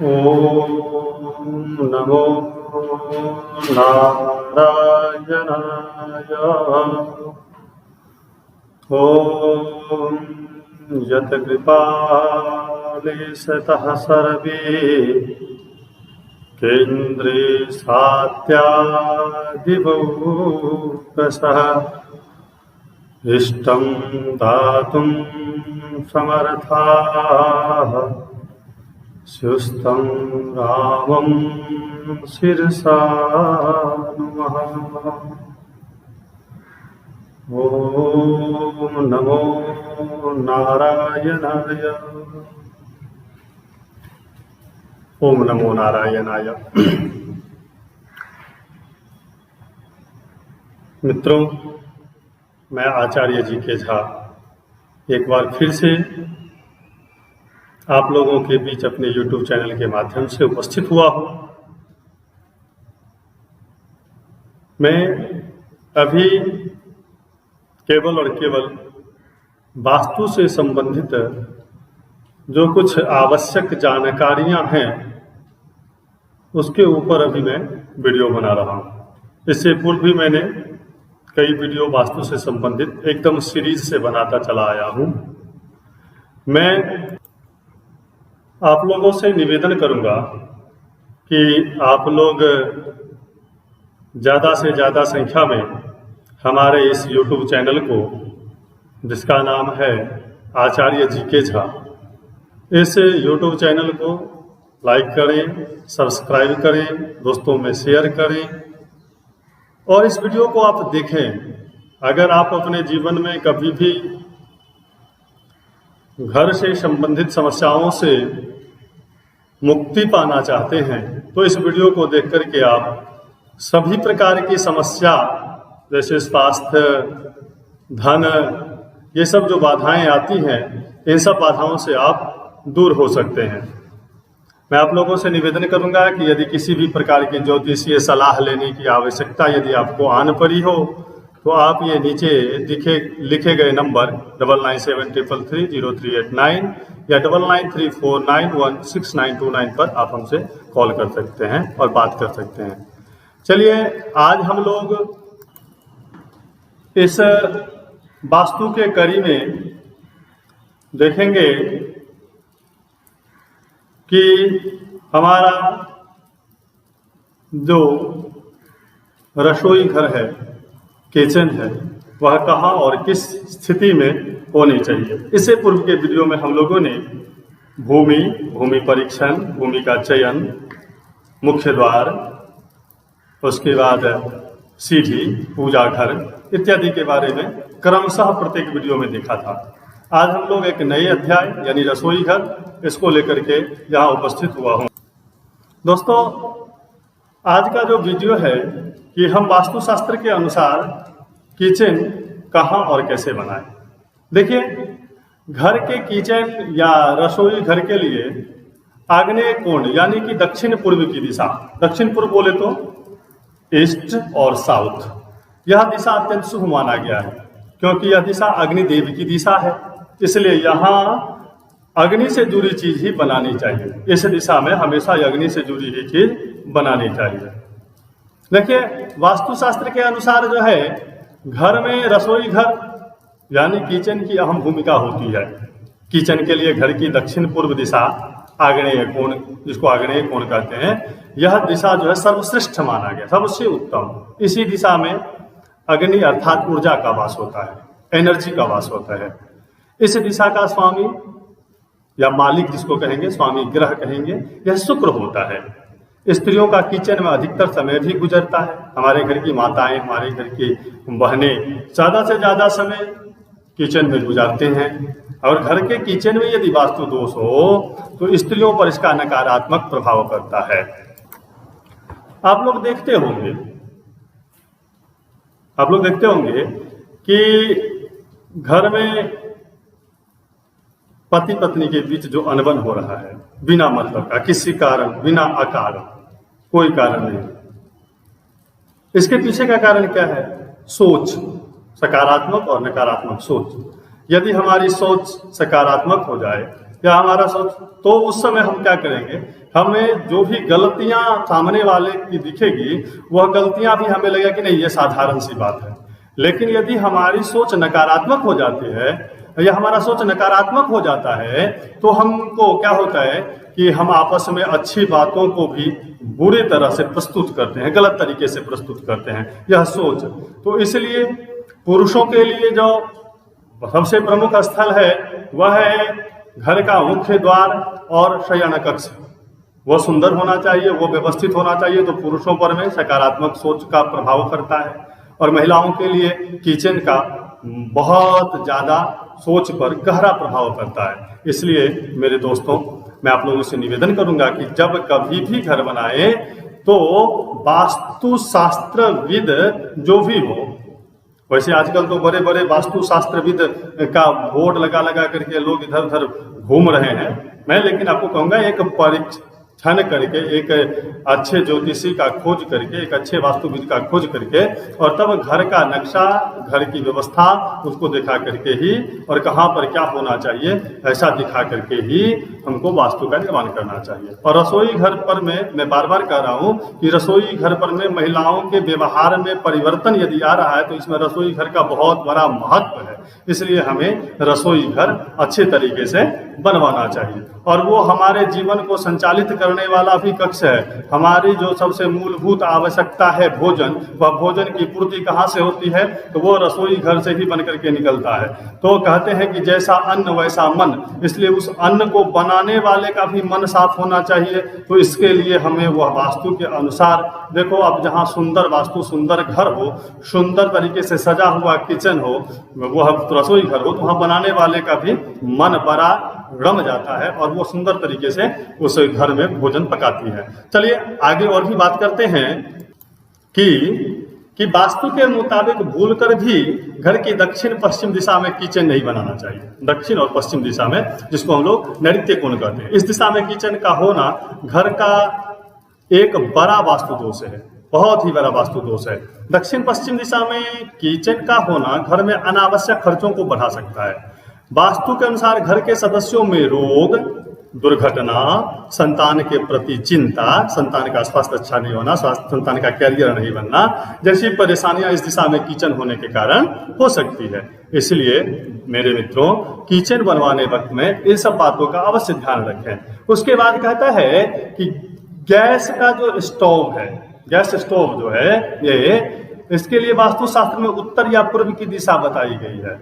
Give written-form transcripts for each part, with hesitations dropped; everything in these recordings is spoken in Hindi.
ॐ नमो नारायणाय। ॐ यत्कृपालेशतः सर्वे केन्द्रे सात्यादिवौकसः इष्टं दातुं समर्थाः स्युस्तं रामं शिरसा नमः। ॐ नमो नारायणाय। ओम नमो नारायणाय। मित्रों, मैं आचार्य जी के झा एक बार फिर से आप लोगों के बीच अपने YouTube चैनल के माध्यम से उपस्थित हुआ हूँ। मैं अभी केवल और केवल वास्तु से संबंधित जो कुछ आवश्यक जानकारियां हैं उसके ऊपर अभी मैं वीडियो बना रहा हूँ। इससे पूर्व भी मैंने कई वीडियो वास्तु से संबंधित एकदम सीरीज से बनाता चला आया हूँ। मैं आप लोगों से निवेदन करूँगा कि आप लोग ज़्यादा से ज़्यादा संख्या में हमारे इस YouTube चैनल को, जिसका नाम है आचार्य जी के झा, इस YouTube चैनल को लाइक करें, सब्सक्राइब करें, दोस्तों में शेयर करें और इस वीडियो को आप देखें। अगर आप अपने जीवन में कभी भी घर से संबंधित समस्याओं से मुक्ति पाना चाहते हैं तो इस वीडियो को देख करके आप सभी प्रकार की समस्या जैसे स्वास्थ्य, धन, ये सब जो बाधाएं आती हैं, इन सब बाधाओं से आप दूर हो सकते हैं। मैं आप लोगों से निवेदन करूंगा कि यदि किसी भी प्रकार की ज्योतिषीय सलाह लेने की आवश्यकता यदि आपको आन पड़ी हो तो आप ये नीचे लिखे गए नंबर 9973330389 या 9934916929 पर आप हमसे कॉल कर सकते हैं और बात कर सकते हैं। चलिए, आज हम लोग इस वास्तु के कड़ी में देखेंगे कि हमारा जो रसोई घर है, किचन है, वह कहाँ और किस स्थिति में होनी चाहिए। इससे पूर्व के वीडियो में हम लोगों ने भूमि परीक्षण, भूमि का चयन, मुख्य द्वार, उसके बाद सीढ़ी, पूजा घर इत्यादि के बारे में क्रमशः प्रत्येक वीडियो में देखा था। आज हम लोग एक नए अध्याय यानी रसोई घर, इसको लेकर के यहाँ उपस्थित हुआ हूँ। दोस्तों, आज का जो वीडियो है कि हम वास्तुशास्त्र के अनुसार किचन कहाँ और कैसे बनाएं। देखिए, घर के किचन या रसोई घर के लिए आग्नेय कोण यानी कि दक्षिण पूर्व की दिशा, दक्षिण पूर्व बोले तो ईस्ट और साउथ, यह दिशा अत्यंत शुभ माना गया है क्योंकि यह दिशा अग्निदेव की दिशा है। इसलिए यहाँ अग्नि से जुड़ी चीज ही बनानी चाहिए। इस दिशा में हमेशा अग्नि से जुड़ी ही चीज बनानी चाहिए। देखिए, वास्तुशास्त्र के अनुसार जो है घर में रसोई घर यानी किचन की अहम भूमिका होती है। किचन के लिए घर की दक्षिण पूर्व दिशा आग्नेय कोण, जिसको आग्नेय कोण कहते हैं, यह दिशा जो है सर्वश्रेष्ठ माना गया, सबसे उत्तम। इसी दिशा में अग्नि अर्थात ऊर्जा का वास होता है, एनर्जी का वास होता है। इस दिशा का स्वामी या मालिक जिसको कहेंगे, स्वामी ग्रह कहेंगे, यह शुक्र होता है। स्त्रियों का किचन में अधिकतर समय भी गुजरता है। हमारे घर की माताएं, हमारे घर की बहनें ज़्यादा से ज़्यादा समय किचन में गुजारते हैं और घर के किचन में यदि वास्तु दोष हो तो स्त्रियों पर इसका नकारात्मक प्रभाव पड़ता है। आप लोग देखते होंगे कि घर में पति पत्नी के बीच जो अनबन हो रहा है बिना मतलब का, किसी कारण, बिना अकारण, कोई कारण नहीं, इसके पीछे का कारण क्या है? सोच, सकारात्मक और नकारात्मक सोच। यदि हमारी सोच सकारात्मक हो जाए या हमारा सोच, तो उस समय हम क्या करेंगे, हमें जो भी गलतियां सामने वाले की दिखेगी वह गलतियां भी हमें लगेगा कि नहीं ये साधारण सी बात है। लेकिन यदि हमारी सोच नकारात्मक हो जाती है या हमारा सोच नकारात्मक हो जाता है तो हमको क्या होता है कि हम आपस में अच्छी बातों को भी बुरी तरह से प्रस्तुत करते हैं, गलत तरीके से प्रस्तुत करते हैं, यह सोच। तो इसलिए पुरुषों के लिए जो सबसे प्रमुख स्थल है वह है घर का मुख्य द्वार और शयन कक्ष। वो सुंदर होना चाहिए, वो व्यवस्थित होना चाहिए, तो पुरुषों पर में सकारात्मक सोच का प्रभाव पड़ता है। और महिलाओं के लिए किचन का बहुत ज्यादा सोच पर गहरा प्रभाव पड़ता है। इसलिए मेरे दोस्तों, मैं आप लोगों से निवेदन करूंगा कि जब कभी भी घर बनाए तो वास्तुशास्त्रविद जो भी हो, वैसे आजकल तो बड़े बड़े वास्तुशास्त्रविद का बोर्ड लगा लगा करके लोग इधर उधर घूम रहे हैं, मैं लेकिन आपको कहूंगा एक परीक्षण करके, एक अच्छे ज्योतिषी का खोज करके, एक अच्छे वास्तुविद का खोज करके, और तब घर का नक्शा, घर की व्यवस्था उसको दिखा करके ही, और कहाँ पर क्या होना चाहिए ऐसा दिखा करके ही हमको वास्तु का निर्माण करना चाहिए। और रसोई घर पर मैं बार बार कह रहा हूँ कि रसोई घर पर में महिलाओं के व्यवहार में परिवर्तन यदि आ रहा है तो इसमें रसोई घर का बहुत बड़ा महत्व है। इसलिए हमें रसोई घर अच्छे तरीके से बनवाना चाहिए। और वो हमारे जीवन को संचालित करने वाला भी कक्ष है। हमारी जो सबसे मूलभूत आवश्यकता है भोजन, वह भोजन की पूर्ति कहाँ से होती है, तो वो रसोई घर से ही बन करके निकलता है। तो कहते हैं कि जैसा अन्न वैसा मन, इसलिए उस अन्न को बनाने वाले का भी मन साफ होना चाहिए। तो इसके लिए हमें वह वास्तु के अनुसार, देखो अब जहाँ सुंदर वास्तु, सुंदर घर हो, सुंदर तरीके से सजा हुआ किचन हो, वह रसोई घर हो, तो वहाँ बनाने वाले का भी मन बड़ा रम जाता है और वो सुंदर तरीके से उस घर में भोजन पकाती है। चलिए आगे और भी बात करते हैं कि वास्तु के मुताबिक भूलकर भी घर की दक्षिण पश्चिम दिशा में किचन नहीं बनाना चाहिए। दक्षिण और पश्चिम दिशा में, जिसको हम लोग नैऋत्य कोण कहते हैं, इस दिशा में किचन का होना घर का एक बड़ा वास्तु दोष है, बहुत ही बड़ा वास्तु दोष है। दक्षिण पश्चिम दिशा में किचन का होना घर में अनावश्यक खर्चों को बढ़ा सकता है। वास्तु के अनुसार घर के सदस्यों में रोग, दुर्घटना, संतान के प्रति चिंता, संतान का स्वास्थ्य अच्छा नहीं होना, संतान का कैरियर नहीं बनना जैसी परेशानियां इस दिशा में किचन होने के कारण हो सकती है। इसलिए मेरे मित्रों, किचन बनवाने वक्त में इन सब बातों का अवश्य ध्यान रखें। उसके बाद कहता है कि गैस का जो स्टोव है, गैस स्टोव जो है ये, इसके लिए वास्तुशास्त्र में उत्तर या पूर्व की दिशा बताई गई है।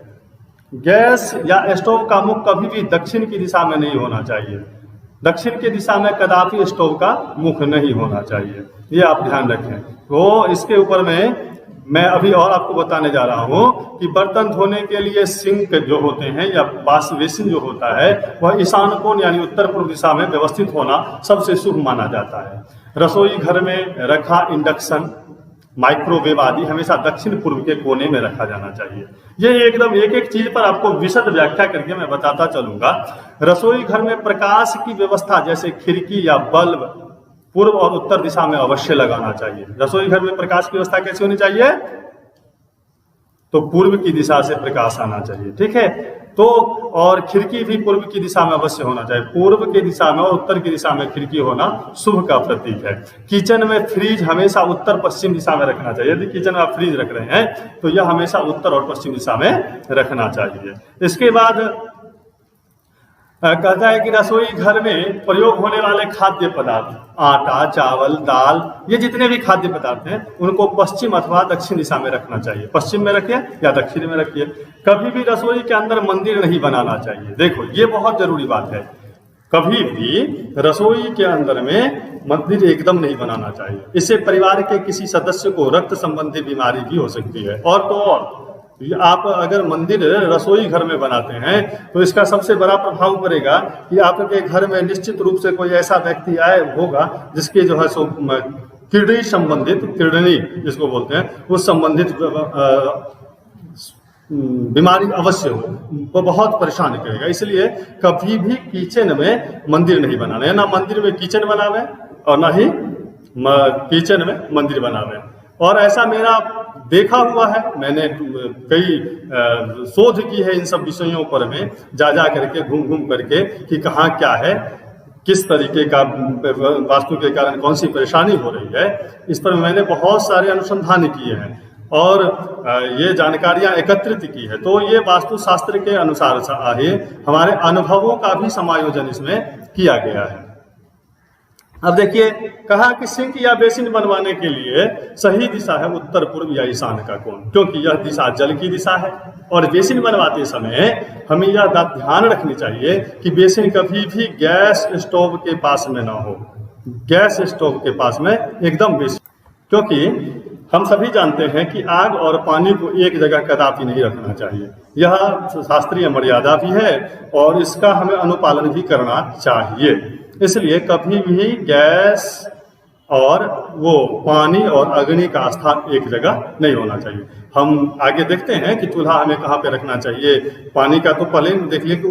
गैस या स्टोव का मुख कभी भी दक्षिण की दिशा में नहीं होना चाहिए। दक्षिण की दिशा में कदापि स्टोव का मुख नहीं होना चाहिए, ये आप ध्यान रखें। तो इसके ऊपर में मैं अभी और आपको बताने जा रहा हूं कि बर्तन धोने के लिए सिंक जो होते हैं या वॉश बेसिन जो होता है वह ईशान कोण यानी उत्तर पूर्व दिशा में व्यवस्थित होना सबसे शुभ माना जाता है। रसोई घर में रखा इंडक्शन, माइक्रोवेव आदि हमेशा दक्षिण पूर्व के कोने में रखा जाना चाहिए। ये एकदम एक एक चीज पर आपको विशद व्याख्या करके मैं बताता चलूंगा। रसोई घर में प्रकाश की व्यवस्था जैसे खिड़की या बल्ब पूर्व और उत्तर दिशा में अवश्य लगाना चाहिए। रसोई घर में प्रकाश की व्यवस्था कैसी होनी चाहिए, तो पूर्व की दिशा से प्रकाश आना चाहिए, ठीक है। तो और खिड़की भी पूर्व की दिशा में अवश्य होना चाहिए। पूर्व की दिशा में और उत्तर की दिशा में खिड़की होना शुभ का प्रतीक है। किचन में फ्रिज हमेशा उत्तर पश्चिम दिशा में रखना चाहिए। यदि किचन में आप फ्रिज रख रहे हैं तो यह हमेशा उत्तर और पश्चिम दिशा में रखना चाहिए। इसके बाद कहता है कि रसोई घर में प्रयोग होने वाले खाद्य पदार्थ, आटा, चावल, दाल, ये जितने भी खाद्य पदार्थ हैं उनको पश्चिम अथवा दक्षिण दिशा में रखना चाहिए। पश्चिम में रखिए या दक्षिण में रखिए। कभी भी रसोई के अंदर मंदिर नहीं बनाना चाहिए। देखो ये बहुत जरूरी बात है, कभी भी रसोई के अंदर में मंदिर एकदम नहीं बनाना चाहिए। इससे परिवार के किसी सदस्य को रक्त संबंधी बीमारी भी हो सकती है। और तो और आप अगर मंदिर रसोई घर में बनाते हैं तो इसका सबसे बड़ा प्रभाव पड़ेगा कि आपके घर में निश्चित रूप से कोई ऐसा व्यक्ति आए होगा जिसके जो है सो किडनी संबंधित, किडनी जिसको बोलते हैं, उस संबंधित बीमारी अवश्य हो, वो बहुत परेशान करेगा। इसलिए कभी भी किचन में मंदिर नहीं बनाना है, ना मंदिर में किचन बनावे और ना ही किचन में मंदिर बनावे। और ऐसा मेरा देखा हुआ है, मैंने कई शोध की है इन सब विषयों पर में, जा करके घूम घूम करके कि कहाँ क्या है, किस तरीके का वास्तु के कारण कौन सी परेशानी हो रही है, इस पर मैंने बहुत सारे अनुसंधान किए हैं और ये जानकारियां एकत्रित की है। तो ये वास्तु शास्त्र के अनुसार हमारे अनुभवों का भी समायोजन इसमें किया गया है। अब देखिए, कहा कि सिंक या बेसिन बनवाने के लिए सही दिशा है उत्तर पूर्व या ईशान का कोण, क्योंकि यह दिशा जल की दिशा है। और बेसिन बनवाते समय हमें यह बात ध्यान रखनी चाहिए कि बेसिन कभी भी गैस स्टोव के पास में ना हो, गैस स्टोव के पास में एकदम बेसिन, क्योंकि हम सभी जानते हैं कि आग और पानी को एक जगह कदापि नहीं रखना चाहिए। यह शास्त्रीय मर्यादा भी है और इसका हमें अनुपालन भी करना चाहिए। इसलिए कभी भी गैस और वो पानी और अग्नि का स्थान एक जगह नहीं होना चाहिए। हम आगे देखते हैं कि चूल्हा हमें कहाँ पे रखना चाहिए। पानी का तो पहले देख लिए कि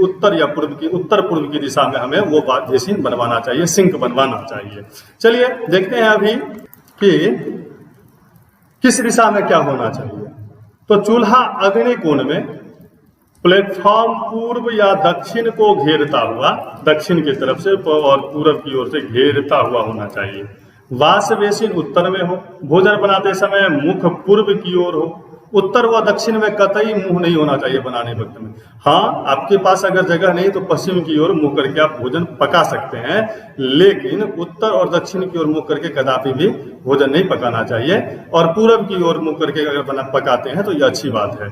उत्तर पूर्व की दिशा में हमें वो बेसिन बनवाना चाहिए, सिंक बनवाना चाहिए। चलिए देखते हैं अभी कि किस दिशा में क्या होना चाहिए। तो चूल्हा अग्नि कोण में प्लेटफॉर्म पूर्व या दक्षिण को घेरता हुआ, दक्षिण की तरफ से और पूरब की ओर से घेरता हुआ होना चाहिए। वाश बेसिन उत्तर में हो, भोजन बनाते समय मुख पूर्व की ओर हो। उत्तर व दक्षिण में कतई मुंह नहीं होना चाहिए बनाने वक्त में। हाँ, आपके पास अगर जगह नहीं तो पश्चिम की ओर मुंह करके आप भोजन पका सकते हैं, लेकिन उत्तर और दक्षिण की ओर मुंह करके कदापि भी भोजन नहीं पकाना चाहिए। और पूरब की ओर मुंह करके अगर पकाते हैं तो ये अच्छी बात है।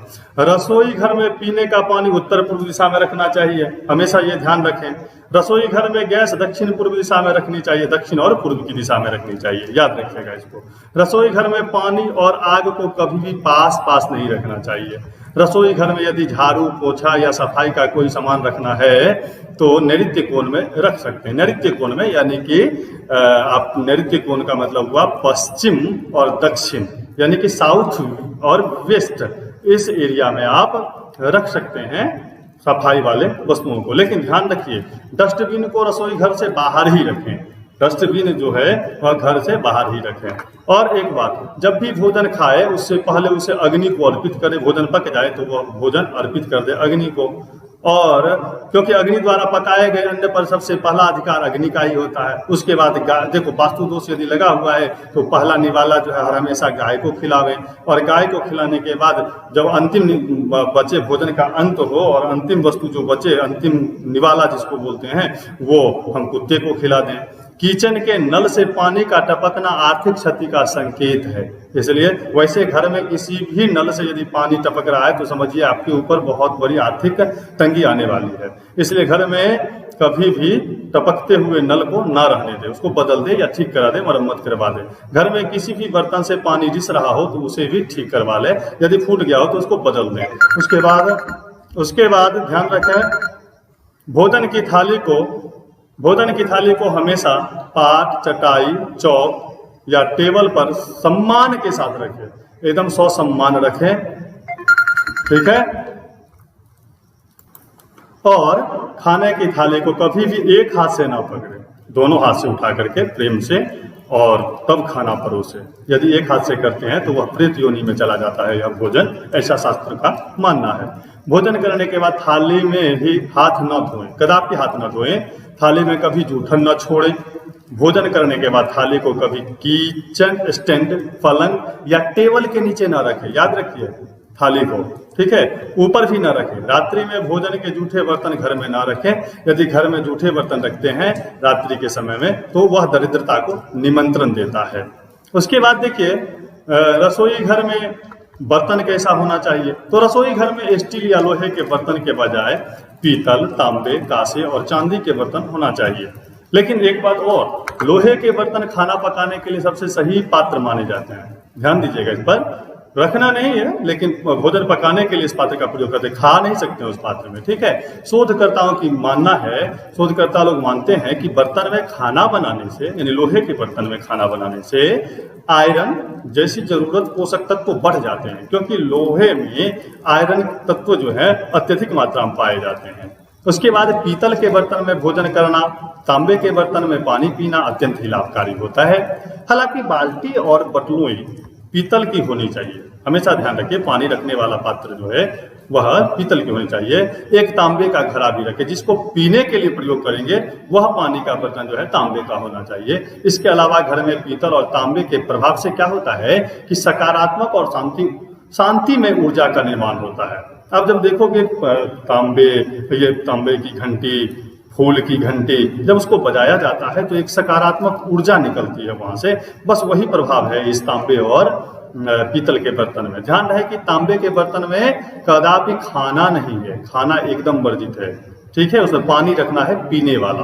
रसोई घर में पीने का पानी उत्तर पूर्व दिशा में रखना चाहिए, हमेशा ये ध्यान रखें। रसोई घर में गैस दक्षिण पूर्व दिशा में रखनी चाहिए, दक्षिण और पूर्व की दिशा में रखनी चाहिए, याद रखिएगा इसको। रसोई घर में पानी और आग को कभी भी पास नहीं रखना चाहिए। रसोई घर में यदि झाड़ू, पोछा या सफाई का कोई सामान रखना है तो नैऋत्य कोण में रख सकते हैं। नैऋत्य कोण में यानी कि आप नैऋत्य कोण का मतलब हुआ पश्चिम और दक्षिण, यानी कि साउथ और वेस्ट, इस एरिया में आप रख सकते हैं सफाई वाले वस्तुओं को। लेकिन ध्यान रखिए, डस्टबिन को रसोई घर से बाहर ही रखें, डस्टबिन जो है वह घर से बाहर ही रखें। और एक बात, जब भी भोजन खाए उससे पहले उसे अग्नि को अर्पित करें। भोजन पक जाए तो वह भोजन अर्पित कर दे अग्नि को। और क्योंकि अग्नि द्वारा पकाए गए अन्न पर सबसे पहला अधिकार अग्नि का ही होता है। उसके बाद देखो, वास्तु दोष यदि लगा हुआ है तो पहला निवाला जो है हमेशा गाय को खिलावे, और गाय को खिलाने के बाद जब अंतिम बचे भोजन का अंत हो और अंतिम वस्तु जो बचे, अंतिम निवाला जिसको बोलते हैं, वो हम कुत्ते को खिला दें। किचन के नल से पानी का टपकना आर्थिक क्षति का संकेत है, इसलिए वैसे घर में किसी भी नल से यदि पानी टपक रहा है तो समझिए आपके ऊपर बहुत बड़ी आर्थिक तंगी आने वाली है। इसलिए घर में कभी भी टपकते हुए नल को ना रहने दे, उसको बदल दे या ठीक करा दे, मरम्मत करवा दे। घर में किसी भी बर्तन से पानी रिस रहा हो तो उसे भी ठीक करवा ले, यदि फूट गया हो तो उसको बदल दे। उसके बाद ध्यान रखें, भोजन की थाली को हमेशा पाट, चटाई, चौक या टेबल पर सम्मान के साथ रखें, एकदम ससम्मान रखें, ठीक है। और खाने की थाली को कभी भी एक हाथ से ना पकड़े, दोनों हाथ से उठा करके प्रेम से और तब खाना परोसे। यदि एक हाथ से करते हैं तो वह प्रेत योनि में चला जाता है यह भोजन, ऐसा शास्त्र का मानना है। भोजन करने के बाद थाली में ही हाथ न धोएं, कदापि हाथ न धोएं। थाली में कभी जूठन न छोड़ें। भोजन करने के बाद थाली को कभी किचन स्टैंड, पलंग या टेबल के नीचे न रखें, याद रखिए थाली को, ठीक है, ऊपर भी न रखें। रात्रि में भोजन के जूठे बर्तन घर में ना रखें। यदि घर में जूठे बर्तन रखते हैं रात्रि के समय में तो वह दरिद्रता को निमंत्रण देता है। उसके बाद देखिए, रसोई घर में बर्तन कैसा होना चाहिए। तो रसोई घर में स्टील या लोहे के बर्तन के बजाय पीतल, तांबे, कांसे और चांदी के बर्तन होना चाहिए। लेकिन एक बात और, लोहे के बर्तन खाना पकाने के लिए सबसे सही पात्र माने जाते हैं, ध्यान दीजिएगा इस पर। रखना नहीं है, लेकिन भोजन पकाने के लिए इस पात्र का प्रयोग करते, खा नहीं सकते उस पात्र में, ठीक है। शोधकर्ताओं की मानना है, शोधकर्ता लोग मानते हैं कि बर्तन में खाना बनाने से, यानी लोहे के बर्तन में खाना बनाने से आयरन जैसी जरूरत पोषक तत्व बढ़ जाते हैं, क्योंकि लोहे में आयरन तत्व जो है अत्यधिक मात्रा में पाए जाते हैं। उसके बाद पीतल के बर्तन में भोजन करना, तांबे के बर्तन में पानी पीना अत्यंत ही लाभकारी होता है। हालांकि बाल्टी और बटलुई पीतल की होनी चाहिए, हमेशा ध्यान रखिए, पानी रखने वाला पात्र जो है वह पीतल की होनी चाहिए। एक तांबे का घड़ा भी रखें, जिसको पीने के लिए प्रयोग करेंगे वह पानी का बर्तन जो है तांबे का होना चाहिए। इसके अलावा घर में पीतल और तांबे के प्रभाव से क्या होता है कि सकारात्मक और शांति में ऊर्जा का निर्माण होता है। अब जब देखोगे तांबे की घंटी, फूल की घंटी, जब उसको बजाया जाता है तो एक सकारात्मक ऊर्जा निकलती है वहां से। बस वही प्रभाव है इस तांबे और पीतल के बर्तन में। ध्यान रहे कि तांबे के बर्तन में कदापि खाना नहीं है, खाना एकदम वर्जित है, ठीक है। उसमें पानी रखना है पीने वाला।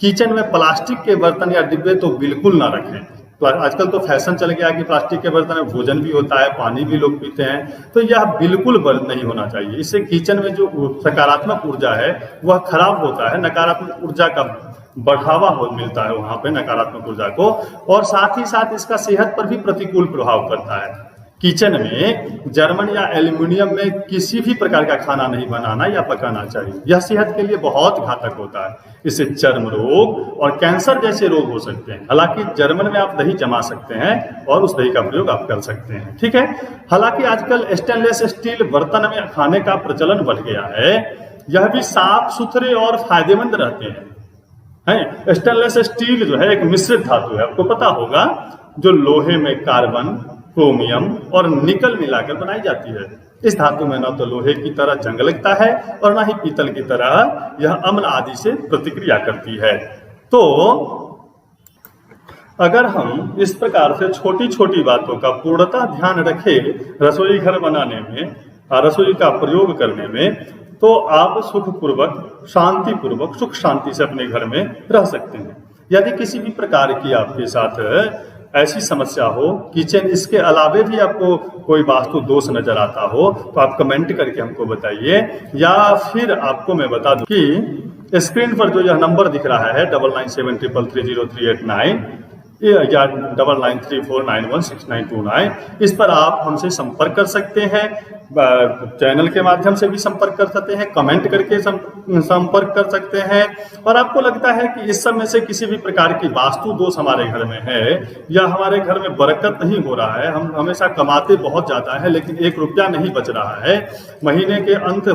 किचन में प्लास्टिक के बर्तन या डिब्बे तो बिल्कुल ना रखें। आजकल तो फैशन चल गया कि प्लास्टिक के बर्तन में भोजन भी होता है, पानी भी लोग पीते हैं, तो यह बिल्कुल बंद नहीं होना चाहिए। इससे किचन में जो सकारात्मक ऊर्जा है वह खराब होता है, नकारात्मक ऊर्जा का बढ़ावा मिलता है वहां पे नकारात्मक ऊर्जा को, और साथ ही साथ इसका सेहत पर भी प्रतिकूल प्रभाव पड़ता है। किचन में जर्मन या एल्युमिनियम में किसी भी प्रकार का खाना नहीं बनाना या पकाना चाहिए, यह सेहत के लिए बहुत घातक होता है। इससे चर्म रोग और कैंसर जैसे रोग हो सकते हैं। हालांकि जर्मन में आप दही जमा सकते हैं और उस दही का प्रयोग आप कर सकते हैं, ठीक है। हालांकि आजकल स्टेनलेस स्टील बर्तन में खाने का प्रचलन बढ़ गया है, यह भी साफ सुथरे और फायदेमंद रहते हैं। स्टेनलेस स्टील जो है एक मिश्रित धातु है, आपको पता होगा, जो लोहे में कार्बन, क्रोमियम और निकल मिलाकर बनाई जाती है। इस धातु में न तो लोहे की तरह जंग लगता है और न ही पीतल की तरह यह अम्ल आदि से प्रतिक्रिया करती है। तो अगर हम इस प्रकार से छोटी छोटी बातों का पूर्णतः ध्यान रखें रसोई घर बनाने में, रसोई का प्रयोग करने में, तो आप सुखपूर्वक, शांतिपूर्वक, सुख शांति से अपने घर में रह सकते हैं। यदि किसी भी प्रकार की आपके साथ ऐसी समस्या हो, किचन इसके अलावे भी आपको कोई वास्तु दोष नजर आता हो, तो आप कमेंट करके हमको बताइए, या फिर आपको मैं बता दूं कि स्क्रीन पर जो यह नंबर दिख रहा है 9973330389 या 9934916929, इस पर आप हमसे संपर्क कर सकते हैं। चैनल के माध्यम से भी संपर्क कर सकते हैं, कमेंट करके संपर्क कर सकते हैं। और आपको लगता है कि इस समय से किसी भी प्रकार की वास्तु दोष हमारे घर में है, या हमारे घर में बरकत नहीं हो रहा है, हम हमेशा कमाते बहुत ज्यादा है लेकिन 1 रुपया नहीं बच रहा है, महीने के अंत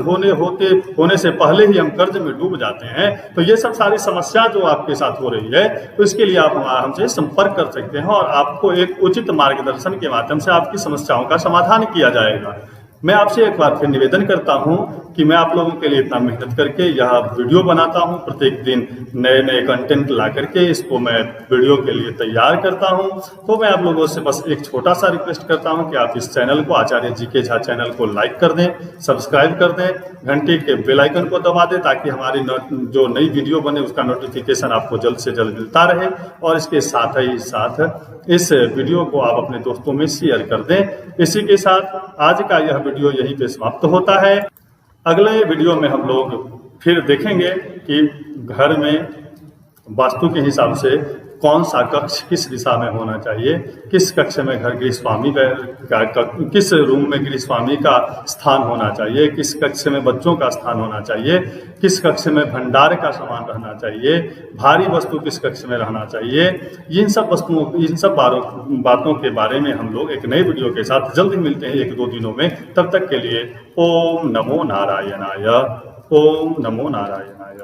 होने से पहले ही हम कर्ज में डूब जाते हैं, तो ये सब सारी समस्या जो आपके साथ हो रही है, तो इसके लिए आप हमसे संपर्क कर सकते हैं और आपको एक उचित मार्गदर्शन के माध्यम से आपकी समस्याओं का समाधान किया जाएगा। मैं आपसे एक बार फिर निवेदन करता हूं कि मैं आप लोगों के लिए इतना मेहनत करके यह वीडियो बनाता हूं, प्रत्येक दिन नए नए कंटेंट ला करके इसको मैं वीडियो के लिए तैयार करता हूं। तो मैं आप लोगों से बस एक छोटा सा रिक्वेस्ट करता हूं कि आप इस चैनल को, आचार्य जीके झा चैनल को लाइक कर दें, सब्सक्राइब कर दें, घंटी के बेल आइकन को दबा दें, ताकि हमारी जो नई वीडियो बने उसका नोटिफिकेशन आपको जल्द से जल्द मिलता रहे। और इसके साथ ही साथ इस वीडियो को आप अपने दोस्तों में शेयर कर दें। इसी के साथ आज का यह वीडियो यहीं पे समाप्त होता है। अगले वीडियो में हम लोग फिर देखेंगे कि घर में वास्तु के हिसाब से कौन सा कक्ष किस दिशा में होना चाहिए, किस कक्ष में घर गृहस्वामी किस रूम में गृहस्वामी का स्थान होना चाहिए, किस कक्ष में बच्चों का स्थान होना चाहिए, किस कक्ष में भंडार का सामान रहना चाहिए, भारी वस्तु किस कक्ष में रहना चाहिए। इन सब बातों के बारे में हम लोग एक नए वीडियो के साथ जल्द ही मिलते हैं 1-2 दिनों में। तब तक के लिए ओम नमो नारायणाय, ओम नमो नारायणाय।